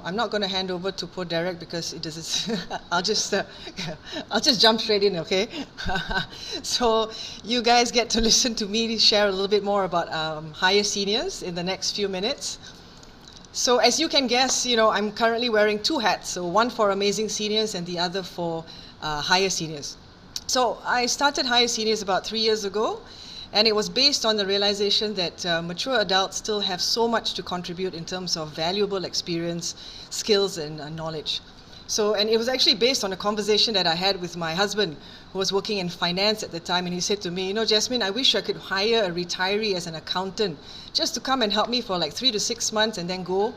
I'm not going to hand over to poor Derek because it is. I'll just I'll just jump straight in, okay? So you guys get to listen to me share a little bit more about higher seniors in the next few minutes. So as you can guess, I'm currently wearing two hats. So one for amazing seniors and the other for higher seniors. So I started Higher Seniors about 3 years ago, and it was based on the realization that mature adults still have so much to contribute in terms of valuable experience, skills, and knowledge. And it was actually based on a conversation that I had with my husband, who was working in finance at the time, and he said to me, Jasmine, I wish I could hire a retiree as an accountant just to come and help me for like 3 to 6 months and then go,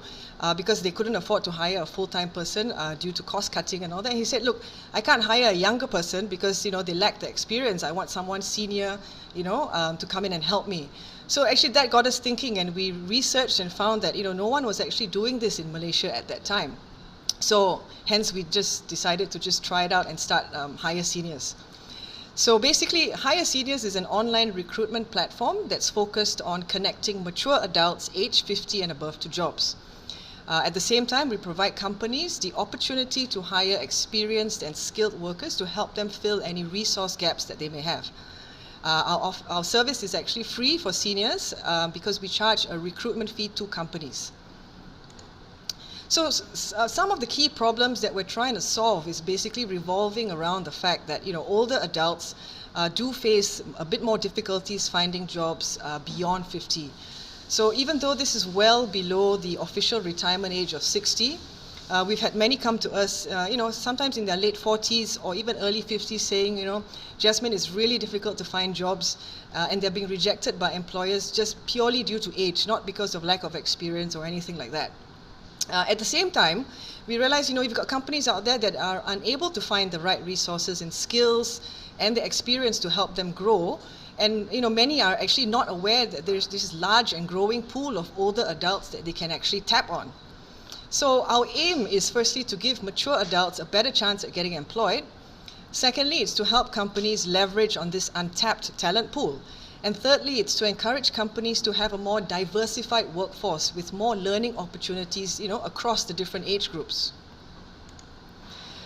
because they couldn't afford to hire a full-time person due to cost cutting and all that. And he said, look, I can't hire a younger person because, they lack the experience. I want someone senior, to come in and help me. So actually that got us thinking, and we researched and found that, no one was actually doing this in Malaysia at that time. So hence we just decided to just try it out and start Higher Seniors. So basically, Higher Seniors is an online recruitment platform that's focused on connecting mature adults aged 50 and above to jobs. At the same time, we provide companies the opportunity to hire experienced and skilled workers to help them fill any resource gaps that they may have. Our service is actually free for seniors because we charge a recruitment fee to companies. So some of the key problems that we're trying to solve is basically revolving around the fact that older adults do face a bit more difficulties finding jobs beyond 50. So even though this is well below the official retirement age of 60, we've had many come to us, sometimes in their late 40s or even early 50s saying, Jasmine, it's really difficult to find jobs and they're being rejected by employers just purely due to age, not because of lack of experience or anything like that. At the same time, we realize, you've got companies out there that are unable to find the right resources and skills and the experience to help them grow. And, many are actually not aware that there's this large and growing pool of older adults that they can actually tap on. So our aim is firstly to give mature adults a better chance at getting employed. Secondly, it's to help companies leverage on this untapped talent pool. And thirdly, it's to encourage companies to have a more diversified workforce with more learning opportunities, across the different age groups.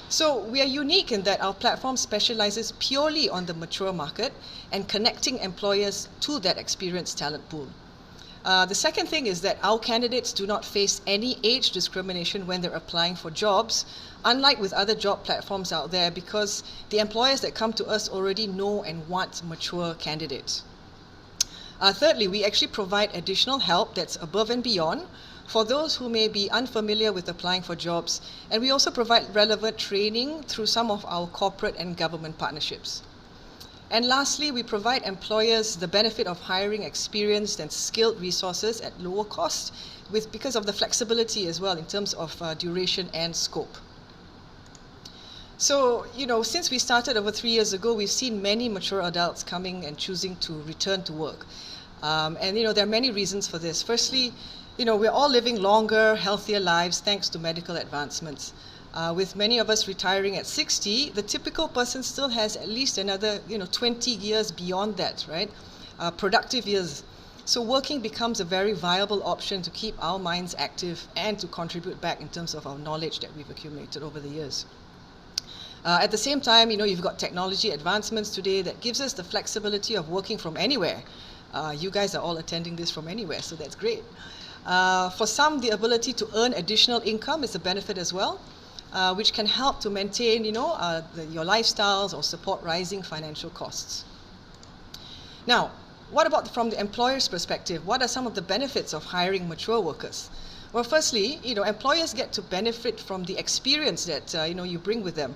So we are unique in that our platform specializes purely on the mature market and connecting employers to that experienced talent pool. The second thing is that our candidates do not face any age discrimination when they're applying for jobs, unlike with other job platforms out there, because the employers that come to us already know and want mature candidates. Thirdly, we actually provide additional help that's above and beyond for those who may be unfamiliar with applying for jobs, and we also provide relevant training through some of our corporate and government partnerships. And lastly, we provide employers the benefit of hiring experienced and skilled resources at lower cost because of the flexibility as well in terms of duration and scope. So, since we started over 3 years ago, we've seen many mature adults coming and choosing to return to work. And, there are many reasons for this. Firstly, we're all living longer, healthier lives thanks to medical advancements. With many of us retiring at 60, the typical person still has at least another, 20 years beyond that, right? Productive years. So working becomes a very viable option to keep our minds active and to contribute back in terms of our knowledge that we've accumulated over the years. At the same time, you've got technology advancements today that gives us the flexibility of working from anywhere. You guys are all attending this from anywhere, so that's great. For some, the ability to earn additional income is a benefit as well, which can help to maintain, your lifestyles or support rising financial costs. Now, what about from the employer's perspective? What are some of the benefits of hiring mature workers? Well, firstly, employers get to benefit from the experience that you bring with them.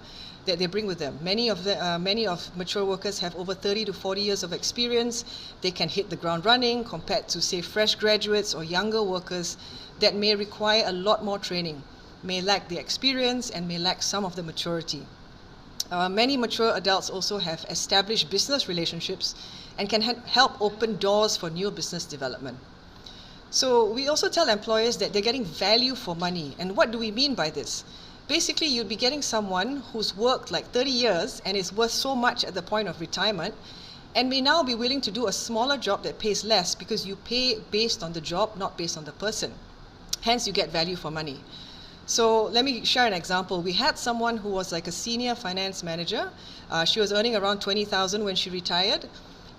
That they bring with them. Many of mature workers have over 30 to 40 years of experience. They can hit the ground running compared to, say, fresh graduates or younger workers that may require a lot more training, may lack the experience and may lack some of the maturity. Many mature adults also have established business relationships and can help open doors for new business development. So we also tell employers that they're getting value for money. And what do we mean by this? Basically, you'd be getting someone who's worked like 30 years and is worth so much at the point of retirement and may now be willing to do a smaller job that pays less because you pay based on the job, not based on the person. Hence, you get value for money. So let me share an example. We had someone who was like a senior finance manager. She was earning around 20,000 when she retired.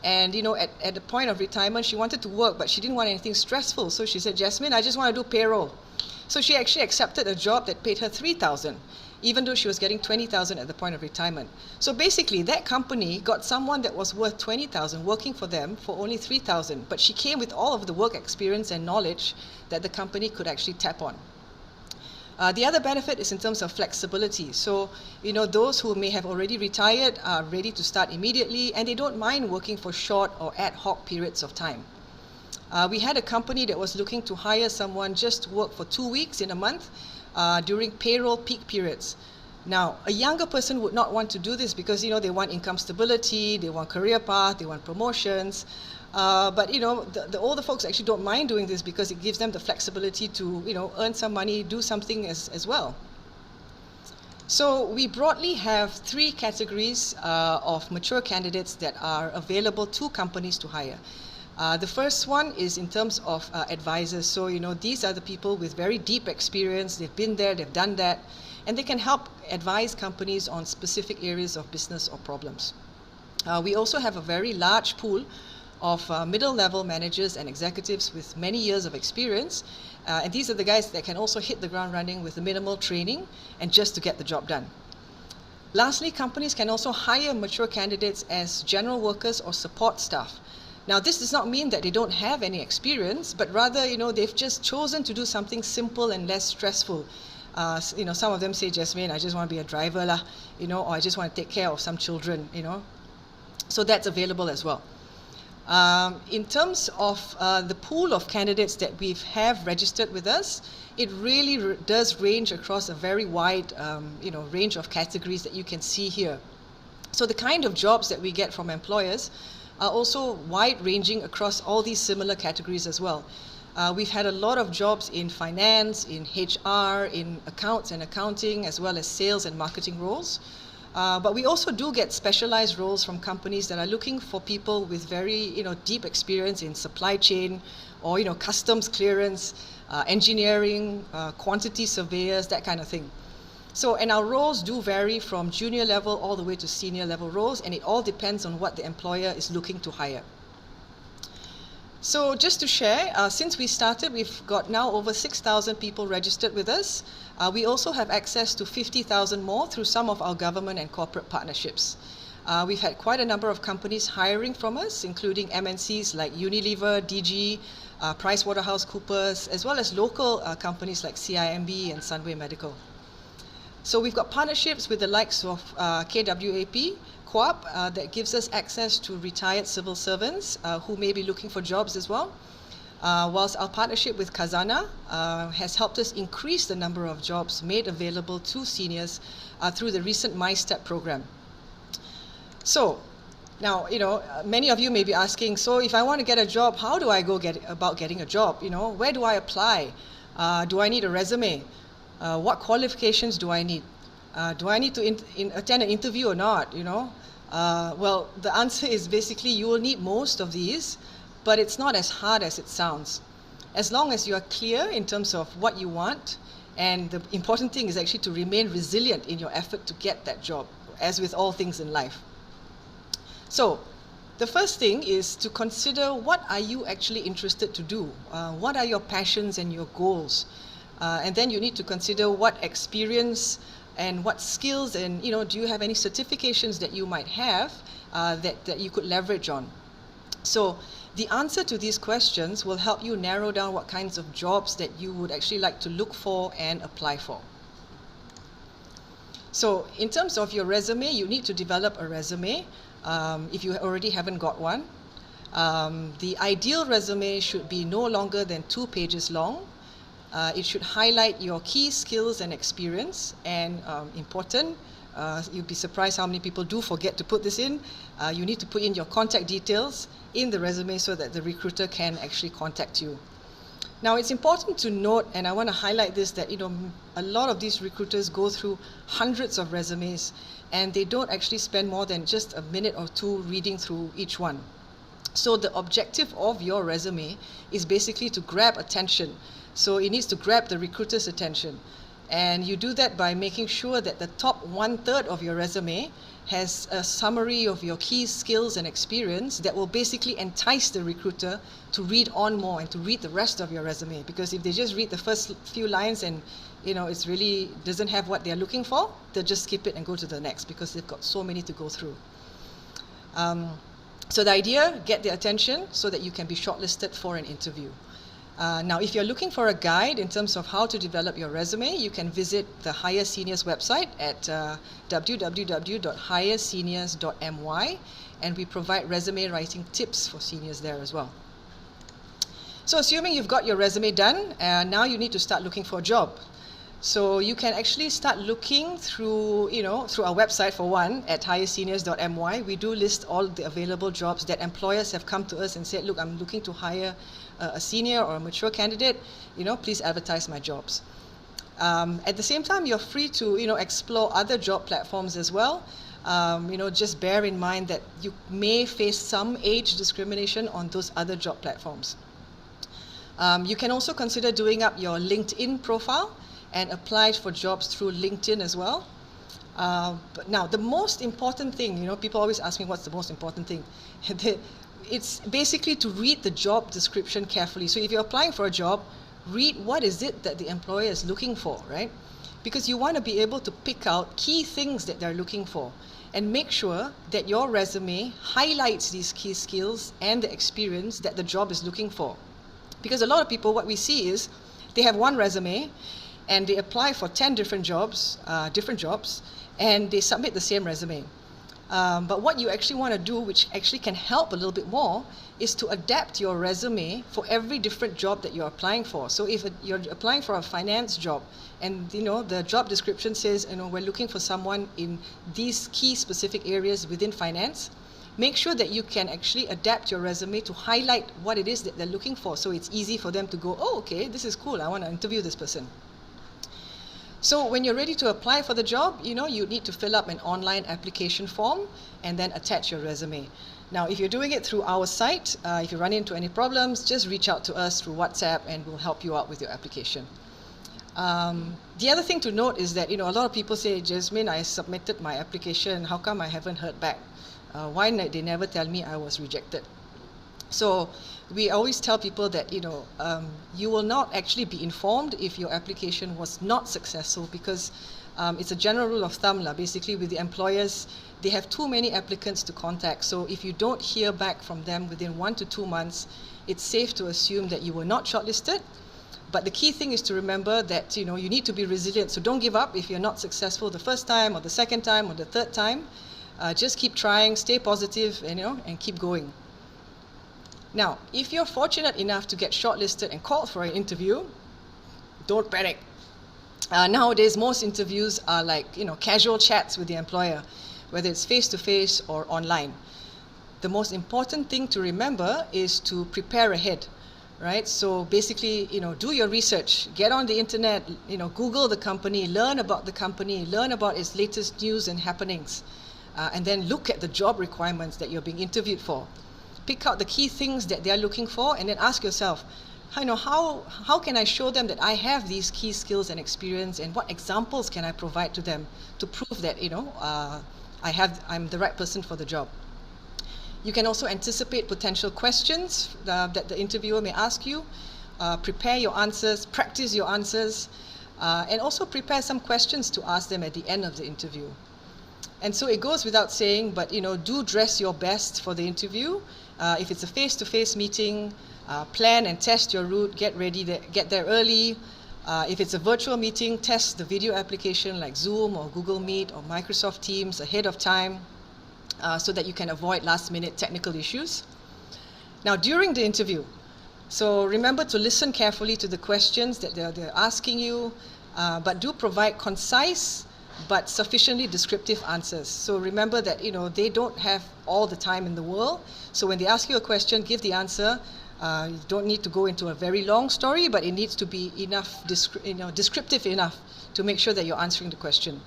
And at the point of retirement, she wanted to work, but she didn't want anything stressful. So she said, Jasmine, I just want to do payroll. So she actually accepted a job that paid her 3,000, even though she was getting 20,000 at the point of retirement. So basically, that company got someone that was worth 20,000 working for them for only 3,000. But she came with all of the work experience and knowledge that the company could actually tap on. The other benefit is in terms of flexibility. So, those who may have already retired are ready to start immediately, and they don't mind working for short or ad hoc periods of time. We had a company that was looking to hire someone just to work for 2 weeks in a month during payroll peak periods. Now, a younger person would not want to do this because, they want income stability, they want career path, they want promotions. But the older folks actually don't mind doing this because it gives them the flexibility to earn some money, do something as well. So we broadly have 3 categories of mature candidates that are available to companies to hire. The first one is in terms of advisors. So these are the people with very deep experience. They've been there, they've done that, and they can help advise companies on specific areas of business or problems. We also have a very large pool of middle-level managers and executives with many years of experience. And these are the guys that can also hit the ground running with minimal training and just to get the job done. Lastly, companies can also hire mature candidates as general workers or support staff. Now, this does not mean that they don't have any experience, but rather, they've just chosen to do something simple and less stressful. Some of them say, Jasmine, I just want to be a driver, or I just want to take care of some children, So that's available as well. In terms of the pool of candidates that we have registered with us, it really does range across a very wide range of categories that you can see here. So the kind of jobs that we get from employers are also wide-ranging across all these similar categories as well. We've had a lot of jobs in finance, in HR, in accounts and accounting, as well as sales and marketing roles. But we also do get specialized roles from companies that are looking for people with very deep experience in supply chain or customs clearance, engineering, quantity surveyors, that kind of thing. So, and our roles do vary from junior level all the way to senior level roles, and it all depends on what the employer is looking to hire. So just to share, since we started, we've got now over 6,000 people registered with us. We also have access to 50,000 more through some of our government and corporate partnerships. We've had quite a number of companies hiring from us, including MNCs like Unilever, DG, PricewaterhouseCoopers, as well as local companies like CIMB and Sunway Medical. So we've got partnerships with the likes of KWAP, Co-op, that gives us access to retired civil servants who may be looking for jobs as well. Whilst our partnership with Khazanah has helped us increase the number of jobs made available to seniors through the recent MyStep program. So now, many of you may be asking, so if I want to get a job, how do I go about getting a job? Where do I apply? Do I need a resume? What qualifications do I need? Do I need to attend an interview or not? Well, the answer is basically you will need most of these, but it's not as hard as it sounds. As long as you are clear in terms of what you want, and the important thing is actually to remain resilient in your effort to get that job, as with all things in life. So, the first thing is to consider what are you actually interested to do? What are your passions and your goals? And then you need to consider what experience and what skills and, do you have any certifications that you might have that you could leverage on? So the answer to these questions will help you narrow down what kinds of jobs that you would actually like to look for and apply for. So in terms of your resume, you need to develop a resume if you already haven't got one. The ideal resume should be no longer than 2 pages long. It should highlight your key skills and experience, and important, you'd be surprised how many people do forget to put this in. You need to put in your contact details in the resume so that the recruiter can actually contact you. Now, it's important to note, and I want to highlight this, that a lot of these recruiters go through hundreds of resumes, and they don't actually spend more than just a minute or 2 reading through each one. So the objective of your resume is basically to grab attention. So it needs to grab the recruiter's attention. And you do that by making sure that the top 1/3 of your resume has a summary of your key skills and experience that will basically entice the recruiter to read on more and to read the rest of your resume. Because if they just read the first few lines and it's really doesn't have what they're looking for, they'll just skip it and go to the next because they've got so many to go through. So the idea, get their attention so that you can be shortlisted for an interview. Now, if you're looking for a guide in terms of how to develop your resume, you can visit the Hire Seniors website at www.hireseniors.my, and we provide resume writing tips for seniors there as well. So assuming you've got your resume done, now you need to start looking for a job. So you can actually start looking through our website for one, at hireseniors.my. We do list all the available jobs that employers have come to us and said, look, I'm looking to hire a senior or a mature candidate, please advertise my jobs. At the same time, you're free to, explore other job platforms as well. Just bear in mind that you may face some age discrimination on those other job platforms. You can also consider doing up your LinkedIn profile and apply for jobs through LinkedIn as well. But now, the most important thing, people always ask me what's the most important thing. It's basically to read the job description carefully. So if you're applying for a job, read what is it that the employer is looking for, right? Because you want to be able to pick out key things that they're looking for and make sure that your resume highlights these key skills and the experience that the job is looking for. Because a lot of people, what we see is they have one resume and they apply for 10 different jobs, and they submit the same resume. But what you actually want to do, which actually can help a little bit more, is to adapt your resume for every different job that you're applying for. So if you're applying for a finance job and the job description says we're looking for someone in these key specific areas within finance, make sure that you can actually adapt your resume to highlight what it is that they're looking for, so it's easy for them to go, oh, okay, this is cool, I want to interview this person. So when you're ready to apply for the job, you need to fill up an online application form and then attach your resume. Now, if you're doing it through our site, if you run into any problems, just reach out to us through WhatsApp and we'll help you out with your application. The other thing to note is that, a lot of people say, Jasmine, I submitted my application, how come I haven't heard back? Why they never tell me I was rejected? So we always tell people that you will not actually be informed if your application was not successful, because it's a general rule of thumb basically with the employers. They have too many applicants to contact, so if you don't hear back from them within 1 to 2 months, it's safe to assume that you were not shortlisted. But the key thing is to remember that you need to be resilient, so don't give up if you're not successful the first time or the second time or the third time. Just keep trying, stay positive, and keep going. Now, if you're fortunate enough to get shortlisted and called for an interview, don't panic. Nowadays, most interviews are like, casual chats with the employer, whether it's face-to-face or online. The most important thing to remember is to prepare ahead, right? So basically, do your research, get on the internet, Google the company, learn about the company, learn about its latest news and happenings, and then look at the job requirements that you're being interviewed for. Pick out the key things that they're looking for and then ask yourself, how can I show them that I have these key skills and experience, and what examples can I provide to them to prove that I'm the right person for the job. You can also anticipate potential questions that the interviewer may ask you. Prepare your answers, practice your answers, and also prepare some questions to ask them at the end of the interview. And so it goes without saying, but do dress your best for the interview. If it's a face-to-face meeting, plan and test your route, get ready, get there early. If it's a virtual meeting, test the video application like Zoom or Google Meet or Microsoft Teams ahead of time, so that you can avoid last-minute technical issues. Now, during the interview, so remember to listen carefully to the questions that they're asking you, but do provide concise but sufficiently descriptive answers. So remember that they don't have all the time in the world. So when they ask you a question, give the answer. You don't need to go into a very long story, but it needs to be enough, descriptive enough to make sure that you're answering the question.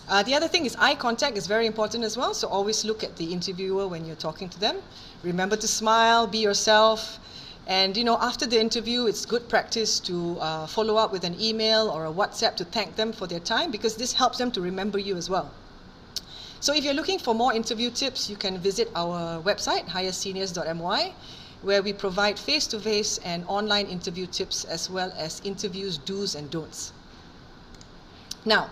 The other thing is eye contact is very important as well. So always look at the interviewer when you're talking to them. Remember to smile, be yourself, And after the interview, it's good practice to follow up with an email or a WhatsApp to thank them for their time, because this helps them to remember you as well. So if you're looking for more interview tips, you can visit our website, higherseniors.my, where we provide face-to-face and online interview tips, as well as interviews do's and don'ts. Now,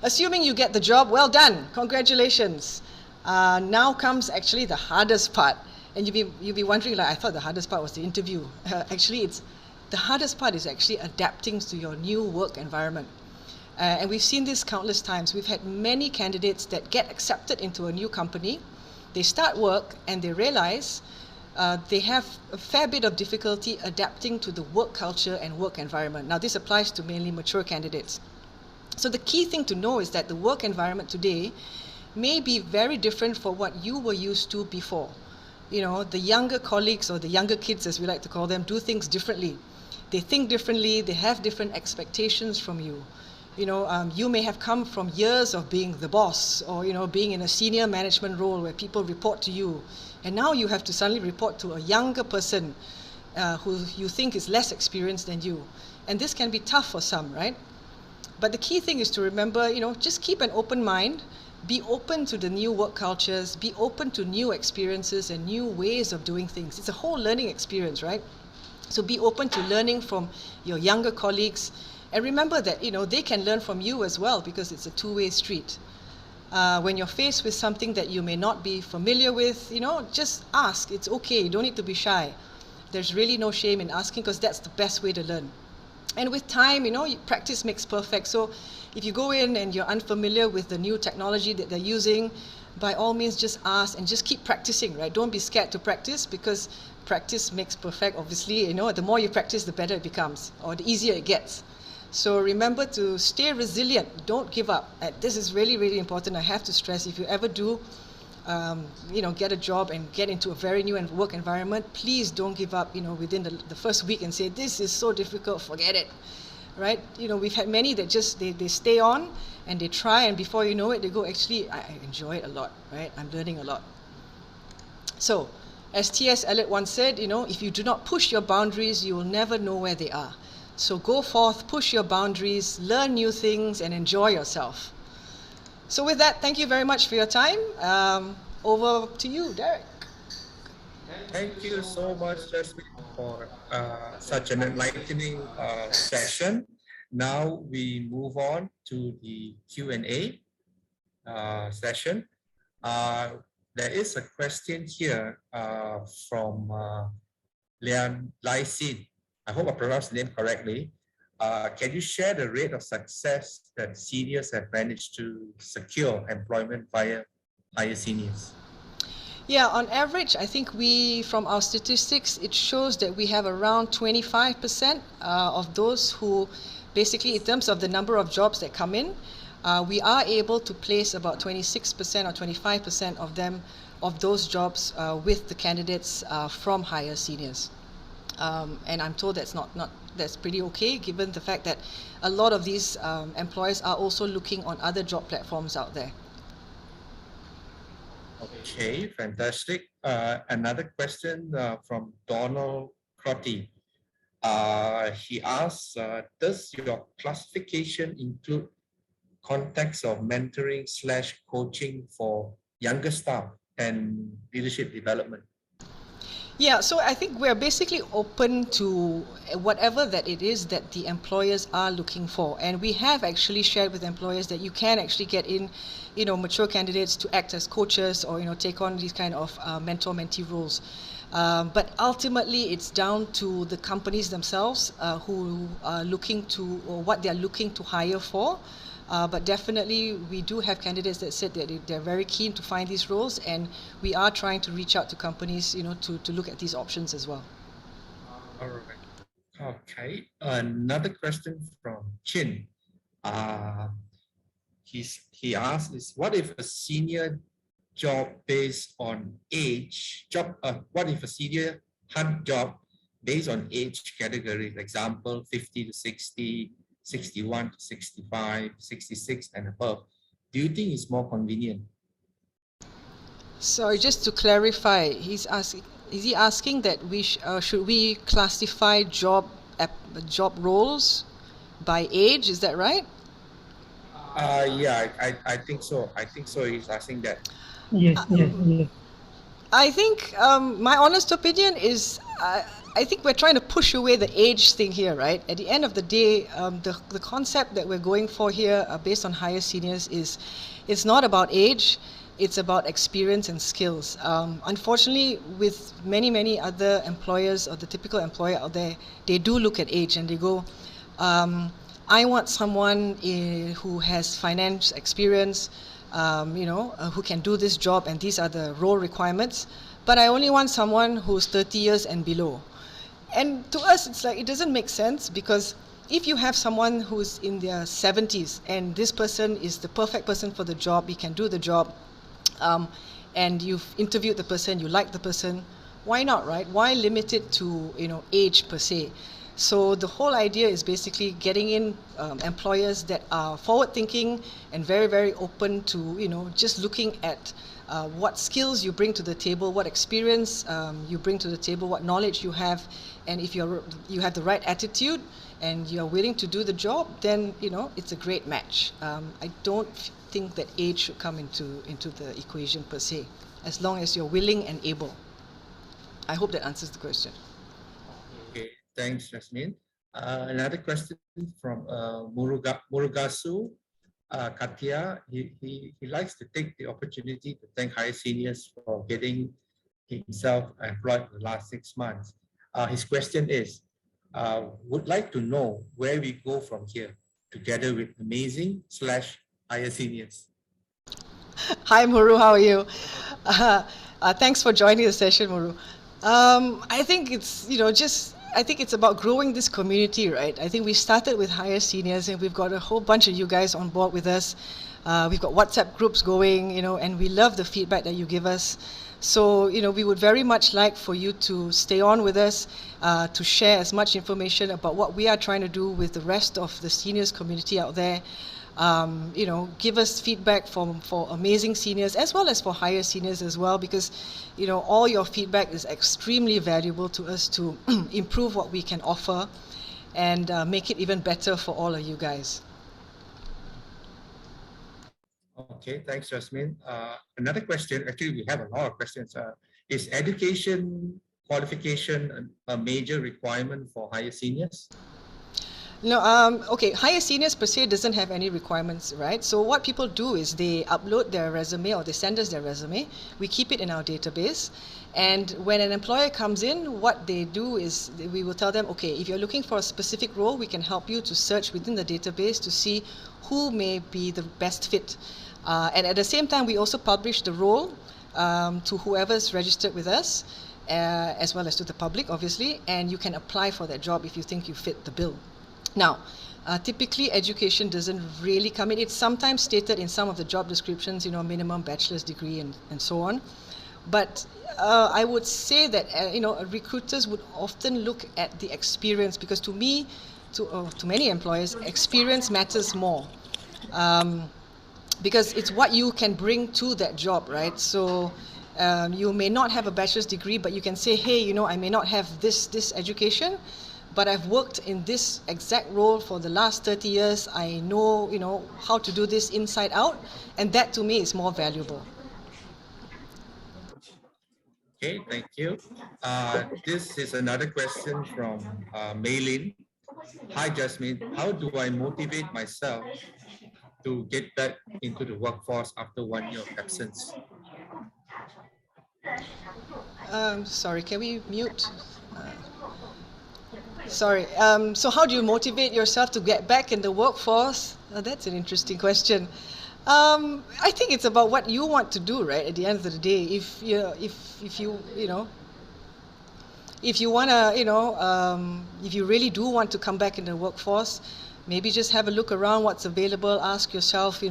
assuming you get the job, well done, congratulations. Now comes actually the hardest part. And you'll be wondering, like, I thought the hardest part was the interview. Actually, the hardest part is actually adapting to your new work environment. And we've seen this countless times. We've had many candidates that get accepted into a new company. They start work and they realize they have a fair bit of difficulty adapting to the work culture and work environment. Now, this applies to mainly mature candidates. So the key thing to know is that the work environment today may be very different from what you were used to before. The younger colleagues, or the younger kids as we like to call them, do things differently. They think differently, they have different expectations from you. You may have come from years of being the boss, or being in a senior management role where people report to you, and now you have to suddenly report to a younger person who you think is less experienced than you. And this can be tough for some, right? But the key thing is to remember, just keep an open mind, be open to the new work cultures, be open to new experiences and new ways of doing things. It's a whole learning experience, right? So be open to learning from your younger colleagues, and remember that they can learn from you as well, because it's a two-way street. When you're faced with something that you may not be familiar with, just ask. It's okay. You don't need to be shy. There's really no shame in asking, because that's the best way to learn. And with time, practice makes perfect. So if you go in and you're unfamiliar with the new technology that they're using, by all means just ask and just keep practicing, right? Don't be scared to practice, because practice makes perfect, obviously. The more you practice, the better it becomes, or the easier it gets. So remember to stay resilient. Don't give up. This is really, really important. I have to stress, if you ever do get a job and get into a very new work environment, please don't give up within the first week and say, this is so difficult, forget it, right? We've had many that just they stay on and they try, and before you know it, they go, actually, I enjoy it a lot, right? I'm learning a lot. So as T.S. Eliot once said, if you do not push your boundaries, you will never know where they are. So go forth, push your boundaries, learn new things, and enjoy yourself. So with that, thank you very much for your time. Over to you, Derek. Thank you so much, Jasmine, for such an enlightening session. Now we move on to the Q&A session. There is a question here from Lian Lai Sin. I hope I pronounced the name correctly. Can you share the rate of success that seniors have managed to secure employment via higher seniors? Yeah, on average, I think from our statistics, it shows that we have around 25% of those who, basically in terms of the number of jobs that come in, we are able to place about 26% or 25% of them, of those jobs with the candidates from higher seniors. And I'm told that's pretty okay, given the fact that a lot of these employers are also looking on other job platforms out there. Okay, fantastic. Another question from Donald Crotty. He asks, does your classification include context of mentoring / coaching for younger staff and leadership development? Yeah, so I think we're basically open to whatever that it is that the employers are looking for. And we have actually shared with employers that you can actually get in, mature candidates to act as coaches, or, take on these kind of mentor-mentee roles. But ultimately, it's down to the companies themselves who are looking to, or what they're looking to hire for. But definitely, we do have candidates that said that they're very keen to find these roles, and we are trying to reach out to companies, to look at these options as well. All right. Okay. Another question from Chin. He asks, what if a senior job based on age? What if a senior hunt job based on age categories? Example, 50 to 60. 61 to 65, 66 and above. Do you think it's more convenient? Sorry, just to clarify, he's asking, is he asking that should we classify job roles by age? Is that right? Yeah, I think so. I think so. He's asking that. Yes, yes, yes. I think my honest opinion is I think we're trying to push away the age thing here, right? At the end of the day, the concept that we're going for here, based on higher seniors, is it's not about age, it's about experience and skills. Unfortunately, with many other employers or the typical employer out there, they do look at age and they go, I want someone who has finance experience, who can do this job, and these are the role requirements. But I only want someone who's 30 years and below. And to us, it's like, it doesn't make sense, because if you have someone who's in their 70s and this person is the perfect person for the job, he can do the job, and you've interviewed the person, you like the person, why not, right? Why limit it to, age per se? So the whole idea is basically getting in employers that are forward-thinking and very open to, just looking at what skills you bring to the table, what experience you bring to the table, what knowledge you have, and if you have the right attitude and you're willing to do the job, then it's a great match. I don't think that age should come into the equation per se, as long as you're willing and able. I hope that answers the question. Okay, thanks, Jasmine. Another question from Murugasu Katia. He likes to take the opportunity to thank higher seniors for getting himself employed for the last 6 months. His question is, would like to know where we go from here together with amazing / higher seniors. Hi, Muru, how are you? Thanks for joining the session, Muru. I think it's, I think it's about growing this community, right? I think we started with higher seniors and we've got a whole bunch of you guys on board with us. We've got WhatsApp groups going, and we love the feedback that you give us. So, we would very much like for you to stay on with us, to share as much information about what we are trying to do with the rest of the seniors community out there. Give us feedback for amazing seniors as well as for higher seniors as well, because all your feedback is extremely valuable to us to improve what we can offer and make it even better for all of you guys. Okay, thanks, Jasmine. Another question, actually we have a lot of questions. Is education qualification a major requirement for higher seniors? No, okay, higher seniors per se doesn't have any requirements, right? So what people do is they upload their resume or they send us their resume. We keep it in our database. And when an employer comes in, what they do is we will tell them, okay, if you're looking for a specific role, we can help you to search within the database to see who may be the best fit. And at the same time, we also publish the role to whoever's registered with us, as well as to the public, obviously, and you can apply for that job if you think you fit the bill. Now, typically education doesn't really come in. It's sometimes stated in some of the job descriptions, minimum bachelor's degree and so on. But I would say that, recruiters would often look at the experience, because to me, to many employers, experience matters more. Because it's what you can bring to that job, right? So you may not have a bachelor's degree, but you can say, hey, I may not have this education, but I've worked in this exact role for the last 30 years. I know, how to do this inside out, and that to me is more valuable. Okay, thank you. This is another question from Maylin. Hi, Jasmine. How do I motivate myself to get back into the workforce after 1 year of absence? Sorry, can we mute? Sorry. So how do you motivate yourself to get back in the workforce? That's an interesting question. I think it's about what you want to do, right? At the end of the day, if you wanna, if you really do want to come back in the workforce, maybe just have a look around what's available. Ask yourself,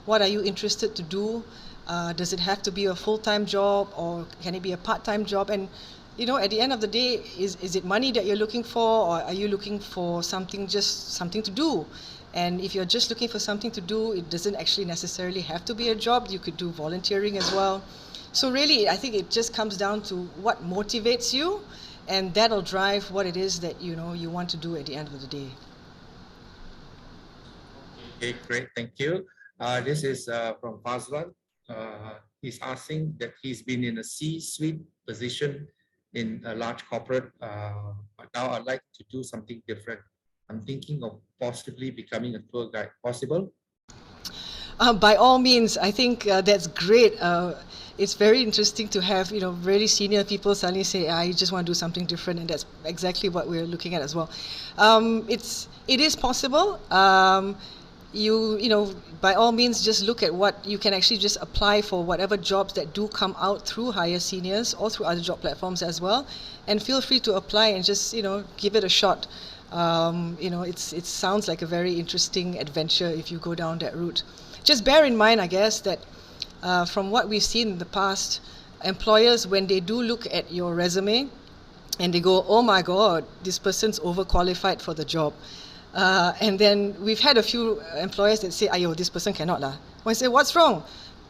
what are you interested to do? Does it have to be a full-time job, or can it be a part-time job? And at the end of the day, is it money that you're looking for, or are you looking for something to do? And if you're just looking for something to do, it doesn't actually necessarily have to be a job. You could do volunteering as well. So really, I think it just comes down to what motivates you, and that'll drive what it is that you want to do at the end of the day. Okay, great, thank you. This is from Fazlan. He's asking that he's been in a C-suite position in a large corporate, but now I'd like to do something different. I'm thinking of possibly becoming a tour guide. Possible? By all means, I think that's great. It's very interesting to have really senior people suddenly say, "I just want to do something different," and that's exactly what we're looking at as well. It is possible. By all means, just look at what you can actually just apply for whatever jobs that do come out through Hire Seniors or through other job platforms as well, and feel free to apply and just give it a shot. It sounds like a very interesting adventure if you go down that route. Just bear in mind, I guess, that from what we've seen in the past, employers, when they do look at your resume and they go, "Oh my God, this person's overqualified for the job." And then we've had a few employers that say, "Ayo, this person cannot lah." When I say, "What's wrong?"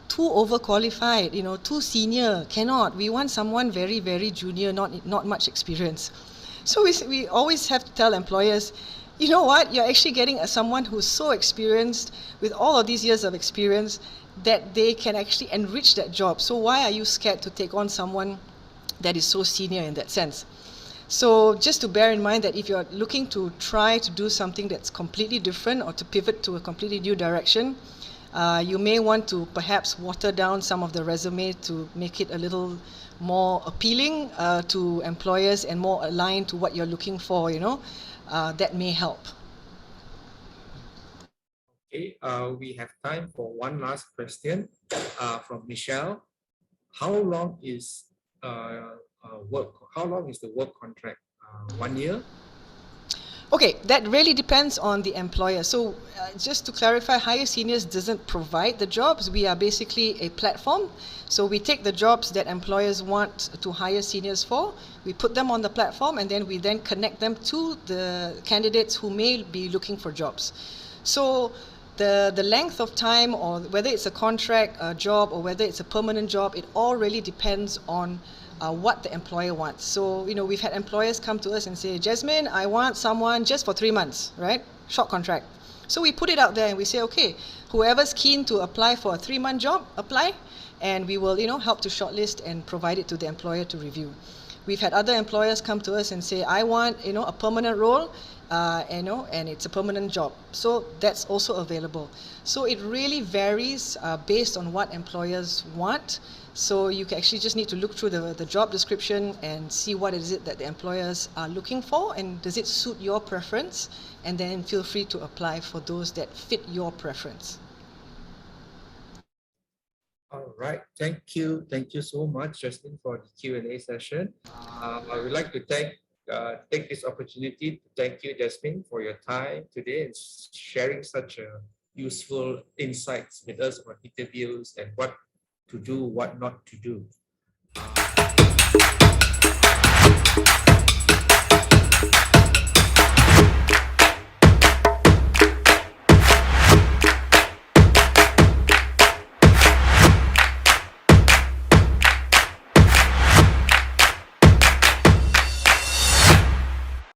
"Too overqualified, too senior, cannot. We want someone very, very junior, not much experience." So we always have to tell employers, you know what, you're actually getting someone who's so experienced with all of these years of experience that they can actually enrich that job. So why are you scared to take on someone that is so senior in that sense? So just to bear in mind that if you're looking to try to do something that's completely different or to pivot to a completely new direction, you may want to perhaps water down some of the resume to make it a little more appealing to employers and more aligned to what you're looking for, that may help. Okay, we have time for one last question from Michelle. How long is the work contract? 1 year? Okay, that really depends on the employer. So just to clarify, Hire Seniors doesn't provide the jobs. We are basically a platform. So we take the jobs that employers want to hire seniors for, we put them on the platform, and then we connect them to the candidates who may be looking for jobs. So the length of time, or whether it's a contract job or whether it's a permanent job, it all really depends on what the employer wants. So, we've had employers come to us and say, "Jasmine, I want someone just for 3 months, right? Short contract." So we put it out there and we say, okay, whoever's keen to apply for a 3-month job, apply, and we will, help to shortlist and provide it to the employer to review. We've had other employers come to us and say, "I want, a permanent role, and it's a permanent job." So that's also available. So it really varies based on what employers want. So you can actually just need to look through the job description and see what is it that the employers are looking for, and does it suit your preference, and then feel free to apply for those that fit your preference. All right, thank you so much, Justin, for the Q&A session. I would like to take this opportunity to thank you, Jasmine, for your time today and sharing such useful insights with us on interviews and what to do, what not to do.